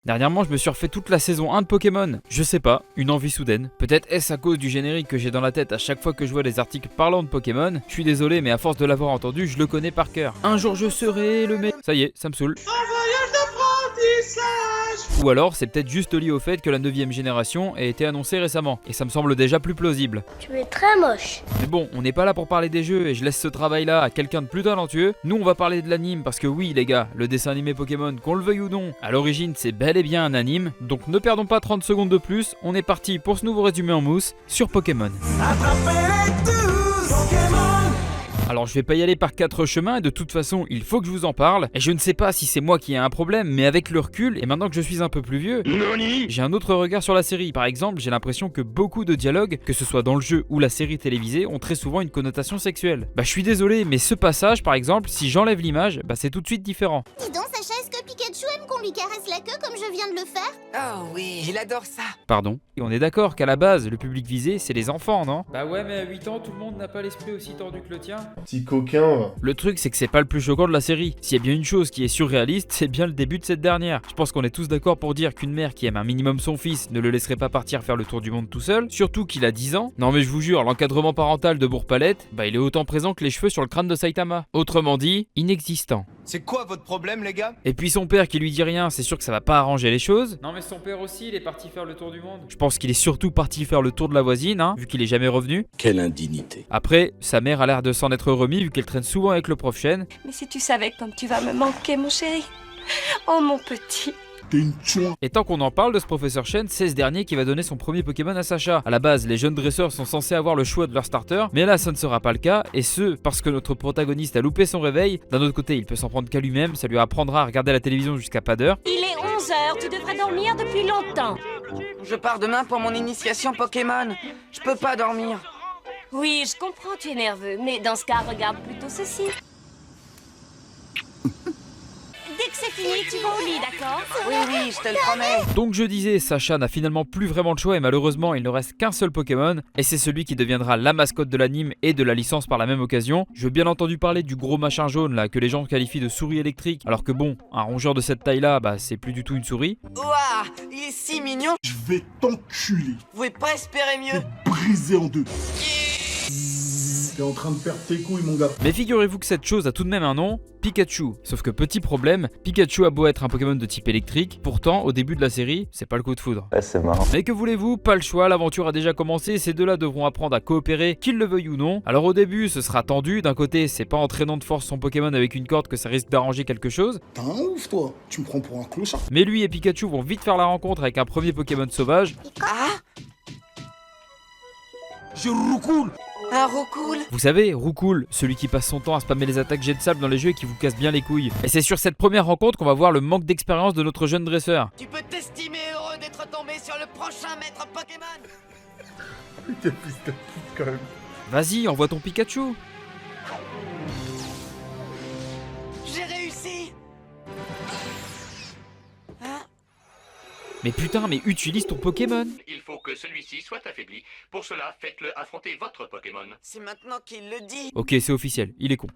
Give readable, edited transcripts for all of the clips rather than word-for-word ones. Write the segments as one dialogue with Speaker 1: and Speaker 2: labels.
Speaker 1: Dernièrement, je me suis refait toute la saison 1 de Pokémon. Je sais pas, une envie soudaine. Peut-être est-ce à cause du générique que j'ai dans la tête à chaque fois que je vois des articles parlant de Pokémon. Je suis désolé, mais à force de l'avoir entendu, je le connais par cœur. Un jour je serai le mec. Ça y est, ça me saoule. Ou alors, c'est peut-être juste lié au fait que la 9ème génération a été annoncée récemment. Et ça me semble déjà plus plausible.
Speaker 2: Tu es très moche.
Speaker 1: Mais bon, on n'est pas là pour parler des jeux et je laisse ce travail-là à quelqu'un de plus talentueux. Nous, on va parler de l'anime parce que oui, les gars, le dessin animé Pokémon, qu'on le veuille ou non, à l'origine, c'est bel et bien un anime. Donc ne perdons pas 30 secondes de plus. On est parti pour ce nouveau résumé en mousse sur Pokémon. Alors je vais pas y aller par 4 chemins et de toute façon il faut que je vous en parle. Et je ne sais pas si c'est moi qui ai un problème, mais avec le recul et maintenant que je suis un peu plus vieux, j'ai un autre regard sur la série. Par exemple, j'ai l'impression que beaucoup de dialogues, que ce soit dans le jeu ou la série télévisée, ont très souvent une connotation sexuelle. Bah je suis désolé, mais ce passage par exemple, si j'enlève l'image, bah c'est tout de suite différent.
Speaker 3: Dis donc Sacha, est-ce que Pikachu aime qu'on lui caresse la queue comme je viens de le faire?
Speaker 4: Oh oui, il adore ça.
Speaker 1: Pardon. Et on est d'accord qu'à la base, le public visé, c'est les enfants, non? Bah ouais, mais à 8 ans, tout le monde n'a pas l'esprit aussi tordu que le tien.
Speaker 5: Petit coquin.
Speaker 1: Le truc, c'est que c'est pas le plus choquant de la série. S'il y a bien une chose qui est surréaliste, c'est bien le début de cette dernière. Je pense qu'on est tous d'accord pour dire qu'une mère qui aime un minimum son fils ne le laisserait pas partir faire le tour du monde tout seul, surtout qu'il a 10 ans. Non mais je vous jure, l'encadrement parental de Bourg-Palette, bah il est autant présent que les cheveux sur le crâne de Saitama. Autrement dit, inexistant.
Speaker 6: C'est quoi votre problème, les gars?
Speaker 1: Et puis son père qui lui dit rien, c'est sûr que ça va pas arranger les choses. Non mais son père aussi, il est parti faire le tour du monde. Je pense qu'il est surtout parti faire le tour de la voisine, hein, vu qu'il est jamais revenu.
Speaker 7: Quelle indignité.
Speaker 1: Après, sa mère a l'air de s'en être remis vu qu'elle traîne souvent avec le prof Chen.
Speaker 8: Mais si tu savais comme tu vas me manquer, mon chéri. Oh, mon petit.
Speaker 5: T'es une chouin.
Speaker 1: Et tant qu'on en parle de ce professeur Chen, c'est ce dernier qui va donner son premier Pokémon à Sacha. À la base, les jeunes dresseurs sont censés avoir le choix de leur starter, mais là ça ne sera pas le cas, et ce, parce que notre protagoniste a loupé son réveil. D'un autre côté, il peut s'en prendre qu'à lui-même, ça lui apprendra à regarder la télévision jusqu'à pas d'heure.
Speaker 8: Il est 11h, tu devrais dormir depuis longtemps.
Speaker 4: Je pars demain pour mon initiation Pokémon. Je peux pas dormir.
Speaker 8: Oui, je comprends, tu es nerveux, mais dans ce cas, regarde plutôt ceci. Dès que c'est fini, tu vas au lit, d'accord?
Speaker 4: Oui, oui, je te le promets.
Speaker 1: Donc je disais, Sacha n'a finalement plus vraiment de choix et malheureusement il ne reste qu'un seul Pokémon et c'est celui qui deviendra la mascotte de l'anime et de la licence par la même occasion. Je veux bien entendu parler du gros machin jaune là que les gens qualifient de souris électrique alors que bon, un rongeur de cette taille là, bah c'est plus du tout une souris.
Speaker 4: Ouah, il est si mignon.
Speaker 5: Je vais t'enculer.
Speaker 4: Vous pouvez pas espérer mieux.
Speaker 5: Briser en deux. T'es en train de perdre tes couilles, mon gars.
Speaker 1: Mais figurez-vous que cette chose a tout de même un nom, Pikachu. Sauf que petit problème, Pikachu a beau être un Pokémon de type électrique, pourtant au début de la série, c'est pas le coup de foudre.
Speaker 7: Ouais, c'est marrant.
Speaker 1: Mais que voulez-vous, pas le choix, l'aventure a déjà commencé, ces deux-là devront apprendre à coopérer, qu'ils le veuillent ou non. Alors au début, ce sera tendu, d'un côté, c'est pas en traînant de force son Pokémon avec une corde que ça risque d'arranger quelque chose.
Speaker 5: T'es un ouf, toi. Tu me prends pour un clochard.
Speaker 1: Mais lui et Pikachu vont vite faire la rencontre avec un premier Pokémon sauvage.
Speaker 4: Ah,
Speaker 5: Je roucoule.
Speaker 4: un roucoule.
Speaker 1: Vous savez, Roucoule, celui qui passe son temps à spammer les attaques jet de sable dans les jeux et qui vous casse bien les couilles. Et c'est sur cette première rencontre qu'on va voir le manque d'expérience de notre jeune dresseur.
Speaker 4: Tu peux t'estimer heureux d'être tombé sur le prochain maître Pokémon.
Speaker 5: T'es fils de pute, quand même.
Speaker 1: Vas-y, envoie ton Pikachu.
Speaker 4: J'ai réussi. Hein?
Speaker 1: Mais putain, mais utilise ton Pokémon.
Speaker 9: Il faut que celui-ci soit affaibli. Pour cela, faites-le affronter votre Pokémon.
Speaker 4: C'est maintenant qu'il le dit.
Speaker 1: Ok, c'est officiel, il est con.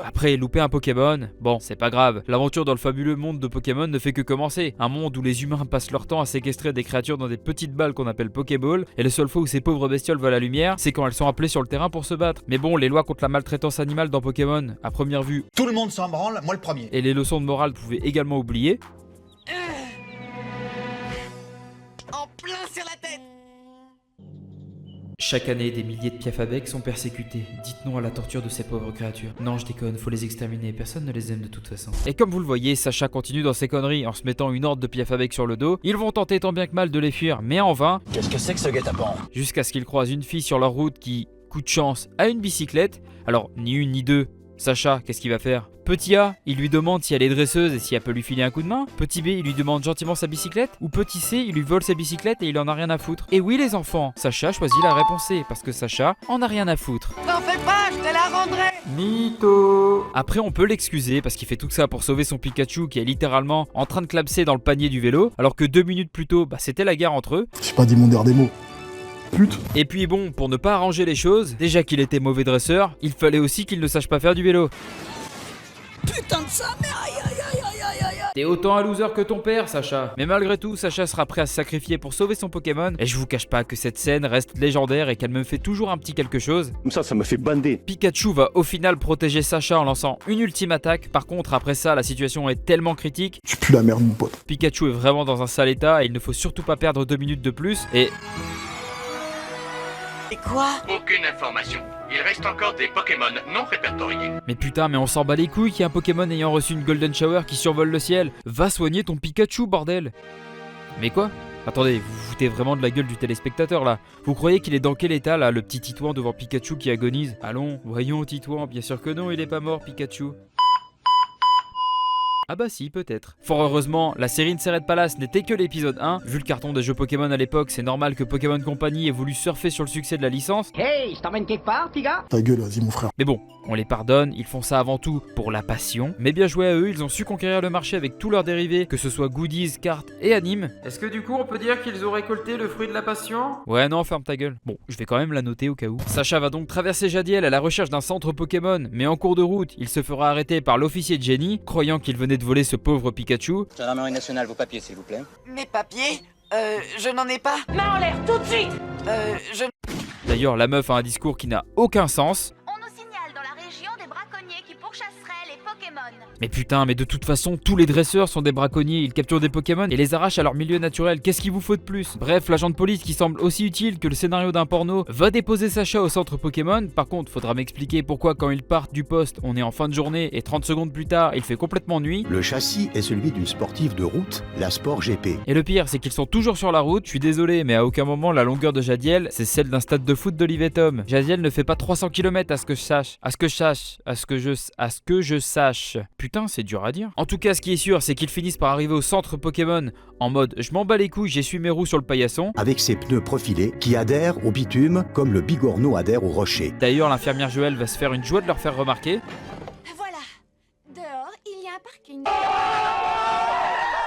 Speaker 1: Après, louper un Pokémon, bon, c'est pas grave. L'aventure dans le fabuleux monde de Pokémon ne fait que commencer. Un monde où les humains passent leur temps à séquestrer des créatures dans des petites balles qu'on appelle Pokéball. Et le seul fois où ces pauvres bestioles voient la lumière, c'est quand elles sont appelées sur le terrain pour se battre. Mais bon, les lois contre la maltraitance animale dans Pokémon, à première vue,
Speaker 6: Tout le monde s'en branle, moi le premier.
Speaker 1: et les leçons de morale pouvaient également oublier.
Speaker 4: En plein sur la tête.
Speaker 1: Chaque année, des milliers de Piafabec sont persécutés. Dites non à la torture de ces pauvres créatures. Non, je déconne, faut les exterminer, personne ne les aime de toute façon. Et comme vous le voyez, Sacha continue dans ses conneries en se mettant une horde de Piafabec sur le dos. Ils vont tenter tant bien que mal de les fuir, mais en vain,
Speaker 6: Qu'est-ce que c'est que ce guet-apens?
Speaker 1: jusqu'à ce qu'ils croisent une fille sur leur route qui, coup de chance, a une bicyclette. Alors, ni une ni deux. Sacha, qu'est-ce qu'il va faire? Petit A, il lui demande si elle est dresseuse et si elle peut lui filer un coup de main. Petit B, il lui demande gentiment sa bicyclette. Ou petit C, il lui vole sa bicyclette et il en a rien à foutre. Et oui les enfants, Sacha choisit la réponse C, parce que Sacha en a rien à foutre.
Speaker 4: T'en fais pas, je te la rendrai.
Speaker 1: Mytho. Après on peut l'excuser parce qu'il fait tout ça pour sauver son Pikachu qui est littéralement en train de clapser dans le panier du vélo. Alors que 2 minutes plus tôt, bah, c'était la guerre entre eux.
Speaker 5: J'ai pas dit mon dernier mot. Pute.
Speaker 1: Et puis bon, pour ne pas arranger les choses, déjà qu'il était mauvais dresseur, il fallait aussi qu'il ne sache pas faire du vélo.
Speaker 4: Putain de sa mère, aïe aïe aïe aïe aïe aïe.
Speaker 1: T'es autant un loser que ton père, Sacha. Mais malgré tout, Sacha sera prêt à se sacrifier pour sauver son Pokémon. Et je vous cache pas que cette scène reste légendaire et qu'elle me fait toujours un petit quelque chose.
Speaker 2: Ça me fait bander.
Speaker 1: Pikachu va au final protéger Sacha en lançant une ultime attaque. Par contre, après ça, la situation est tellement critique.
Speaker 5: Tu pues la merde, mon pote.
Speaker 1: Pikachu est vraiment dans un sale état et il ne faut surtout pas perdre 2 minutes de plus. Et
Speaker 4: quoi?
Speaker 9: Aucune information. Il reste encore des Pokémon non répertoriés.
Speaker 1: mais putain, mais on s'en bat les couilles qu'il y ait un Pokémon ayant reçu une Golden Shower qui survole le ciel. Va soigner ton Pikachu, bordel. Mais quoi? Attendez, vous vous foutez vraiment de la gueule du téléspectateur là. Vous croyez qu'il est dans quel état là, le petit Titouan devant Pikachu qui agonise? Allons, voyons Titouan, bien sûr que non, il est pas mort Pikachu. Ah bah si, peut-être. Fort heureusement, la série ne s'arrête pas là, ce n'était que l'épisode 1. Vu le carton des jeux Pokémon à l'époque, c'est normal que Pokémon Company ait voulu surfer sur le succès de la licence.
Speaker 7: Hey, je t'emmène quelque part, petit gars?
Speaker 5: Ta gueule, vas-y, mon frère.
Speaker 1: Mais bon, on les pardonne, ils font ça avant tout pour la passion. Mais bien joué à eux, ils ont su conquérir le marché avec tous leurs dérivés, que ce soit goodies, cartes et animes. Est-ce que du coup on peut dire qu'ils ont récolté le fruit de la passion? Ouais non, ferme ta gueule. Bon, je vais quand même la noter au cas où. Sacha va donc traverser Jadiel à la recherche d'un centre Pokémon, mais en cours de route, il se fera arrêter par l'officier de Jenny, croyant qu'il venait de voler ce pauvre Pikachu.
Speaker 6: Gendarmerie nationale, vos papiers, s'il vous plaît.
Speaker 4: Mes papiers? Je n'en ai pas.
Speaker 8: Main en l'air, tout de suite!
Speaker 4: Je...
Speaker 1: D'ailleurs, la meuf a un discours qui n'a aucun sens.
Speaker 3: On nous signale dans la région des braconniers qui pourchasseraient les Pokémon.
Speaker 1: Mais putain, mais de toute façon, tous les dresseurs sont des braconniers, ils capturent des Pokémon et les arrachent à leur milieu naturel, qu'est-ce qu'il vous faut de plus? Bref, l'agent de police qui semble aussi utile que le scénario d'un porno va déposer Sacha au centre Pokémon. Par contre, faudra m'expliquer pourquoi quand ils partent du poste, on est en fin de journée et 30 secondes plus tard, il fait complètement nuit.
Speaker 10: Le châssis est celui d'une sportive de route, la Sport GP.
Speaker 1: Et le pire, c'est qu'ils sont toujours sur la route, je suis désolé, mais à aucun moment la longueur de Jadiel, c'est celle d'un stade de foot d'Olivetum. Jadiel ne fait pas 300 km à ce que je sache. À ce que je sache. Putain, c'est dur à dire. En tout cas, ce qui est sûr, c'est qu'ils finissent par arriver au centre Pokémon en mode je m'en bats les couilles, j'essuie mes roues sur le paillasson.
Speaker 10: Avec ses pneus profilés qui adhèrent au bitume comme le bigorneau adhère au rocher.
Speaker 1: D'ailleurs, l'infirmière Joël va se faire une joie de leur faire remarquer.
Speaker 3: Voilà. Dehors, il y a un parking.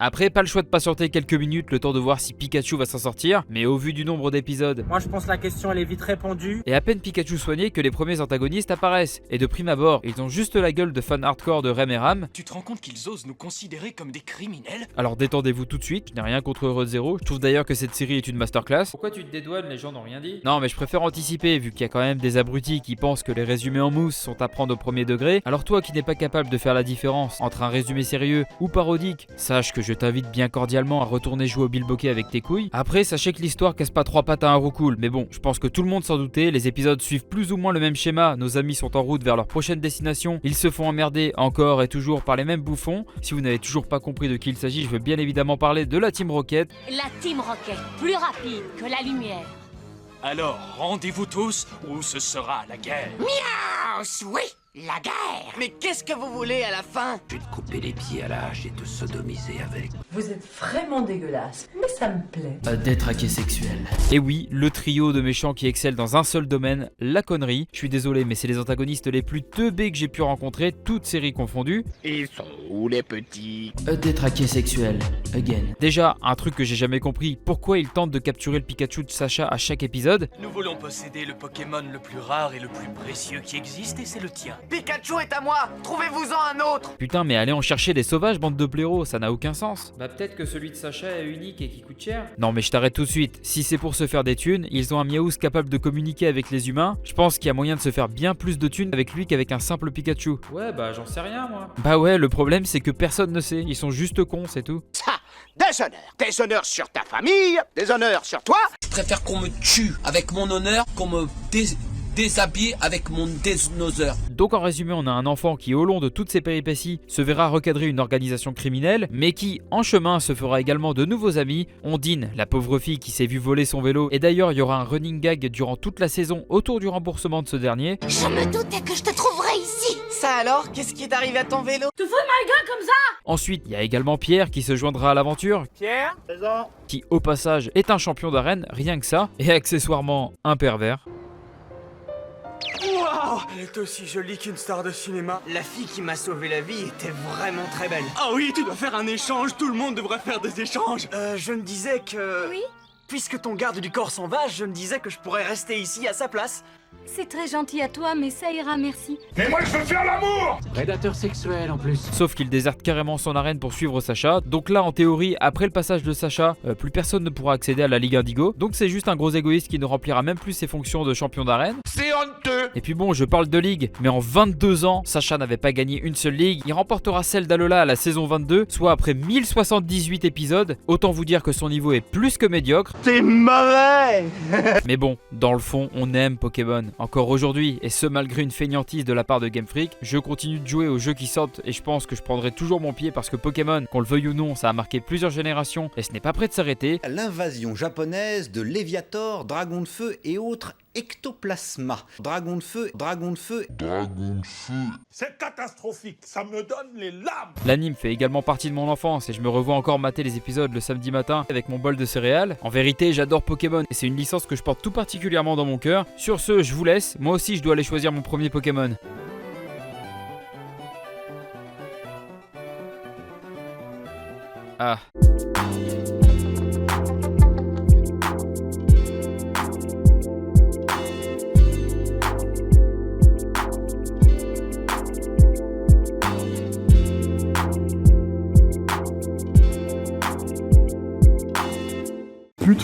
Speaker 1: Après, pas le choix de patienter quelques minutes, le temps de voir si Pikachu va s'en sortir. Mais au vu du nombre d'épisodes,
Speaker 7: Moi, je pense que la question, elle est vite répondue.
Speaker 1: et à peine Pikachu soigné que les premiers antagonistes apparaissent. Et de prime abord, ils ont juste la gueule de fans hardcore de Rem et Ram.
Speaker 11: Tu te rends compte qu'ils osent nous considérer comme des criminels?
Speaker 1: Alors détendez-vous tout de suite, je n'ai rien contre Earth Zero. Je trouve d'ailleurs que cette série est une masterclass. Pourquoi tu te dédouanes, les gens n'ont rien dit? Non mais je préfère anticiper vu qu'il y a quand même des abrutis qui pensent que les résumés en mousse sont à prendre au premier degré. Alors toi qui n'es pas capable de faire la différence entre un résumé sérieux ou parodique, sache que je t'invite bien cordialement à retourner jouer au bilboquet avec tes couilles. Après sachez que l'histoire casse pas 3 pattes à un roucoule, mais bon, je pense que tout le monde s'en doutait, les épisodes suivent plus ou moins le même schéma. Nos amis sont en route vers leur prochaine destination, ils se font emmerder encore et toujours par les mêmes bouffons. Si vous n'avez toujours pas compris de qui il s'agit, je veux bien évidemment parler de la Team Rocket.
Speaker 8: La Team Rocket, plus rapide que la lumière.
Speaker 11: Alors, rendez-vous tous ou ce sera la guerre.
Speaker 4: Oui, la guerre! Mais qu'est-ce que vous voulez à la fin?
Speaker 6: Je vais te couper les pieds à l'âge et te sodomiser avec.
Speaker 12: Vous êtes vraiment dégueulasse, mais ça me plaît.
Speaker 1: Détraqué sexuel. Et oui, le trio de méchants qui excellent dans un seul domaine, la connerie. Je suis désolé, mais c'est les antagonistes les plus teubés que j'ai pu rencontrer, toutes séries confondues.
Speaker 6: Ils sont où les petits?
Speaker 1: Détraqué sexuel, again. Déjà, un truc que j'ai jamais compris, pourquoi ils tentent de capturer le Pikachu de Sacha à chaque épisode?
Speaker 11: Nous voulons posséder le Pokémon le plus rare et le plus précieux qui existe et c'est le tien.
Speaker 4: Pikachu est à moi! Trouvez-vous-en un autre!
Speaker 1: Putain, mais allez en chercher des sauvages, bande de blaireaux, ça n'a aucun sens. Bah peut-être que celui de Sacha est unique et qui coûte cher. Non mais je t'arrête tout de suite, si c'est pour se faire des thunes, ils ont un Miaouz capable de communiquer avec les humains. Je pense qu'il y a moyen de se faire bien plus de thunes avec lui qu'avec un simple Pikachu. Ouais bah j'en sais rien moi. Bah ouais, le problème c'est que personne ne sait, ils sont juste cons, c'est tout.
Speaker 6: Ça, des honneurs sur ta famille, des honneurs sur toi.
Speaker 7: Je préfère qu'on me tue avec mon honneur qu'on me déshabille avec mon désnoseur.
Speaker 1: Donc en résumé, on a un enfant qui au long de toutes ses péripéties se verra recadrer une organisation criminelle, mais qui en chemin se fera également de nouveaux amis. Ondine, la pauvre fille qui s'est vue voler son vélo, et d'ailleurs il y aura un running gag durant toute la saison autour du remboursement de ce dernier.
Speaker 3: Je me doutais que je te trouverais ici.
Speaker 4: Ça alors, qu'est-ce qui est arrivé à ton vélo?
Speaker 8: Tu fous ma gueule comme ça?
Speaker 1: Ensuite, il y a également Pierre qui se joindra à l'aventure.
Speaker 6: Pierre, présent.
Speaker 1: Qui au passage est un champion d'arène, rien que ça, et accessoirement un pervers.
Speaker 7: Waouh! Elle est aussi jolie qu'une star de cinéma. La fille qui m'a sauvé la vie était vraiment très belle. Ah oui, tu dois faire un échange, tout le monde devrait faire des échanges. Je me disais que...
Speaker 3: Oui?
Speaker 7: Puisque ton garde du corps s'en va, je me disais que je pourrais rester ici à sa place.
Speaker 8: C'est très gentil à toi, mais ça ira, merci.
Speaker 5: Mais moi, je veux faire l'amour!
Speaker 2: Prédateur sexuel en plus.
Speaker 1: Sauf qu'il déserte carrément son arène pour suivre Sacha. Donc là, en théorie, après le passage de Sacha, plus personne ne pourra accéder à la Ligue Indigo. Donc c'est juste un gros égoïste qui ne remplira même plus ses fonctions de champion d'arène.
Speaker 6: C'est honteux!
Speaker 1: Et puis bon, je parle de ligue, mais en 22 ans, Sacha n'avait pas gagné une seule ligue. Il remportera celle d'Alola à la saison 22, soit après 1078 épisodes. Autant vous dire que son niveau est plus que médiocre.
Speaker 6: C'est mauvais!
Speaker 1: Mais bon, dans le fond, on aime Pokémon. Encore aujourd'hui, et ce malgré une fainéantise de la part de Game Freak, je continue de jouer aux jeux qui sortent et je pense que je prendrai toujours mon pied parce que Pokémon, qu'on le veuille ou non, ça a marqué plusieurs générations et ce n'est pas près de s'arrêter.
Speaker 10: L'invasion japonaise de Léviator, dragon de feu et autres ectoplasma. Dragon de feu, dragon de feu.
Speaker 5: C'est catastrophique, ça me donne les larmes!
Speaker 1: L'anime fait également partie de mon enfance et je me revois encore mater les épisodes le samedi matin avec mon bol de céréales. En vérité, j'adore Pokémon et c'est une licence que je porte tout particulièrement dans mon cœur. Sur ce, je vous laisse. Moi aussi, je dois aller choisir mon premier Pokémon. Ah.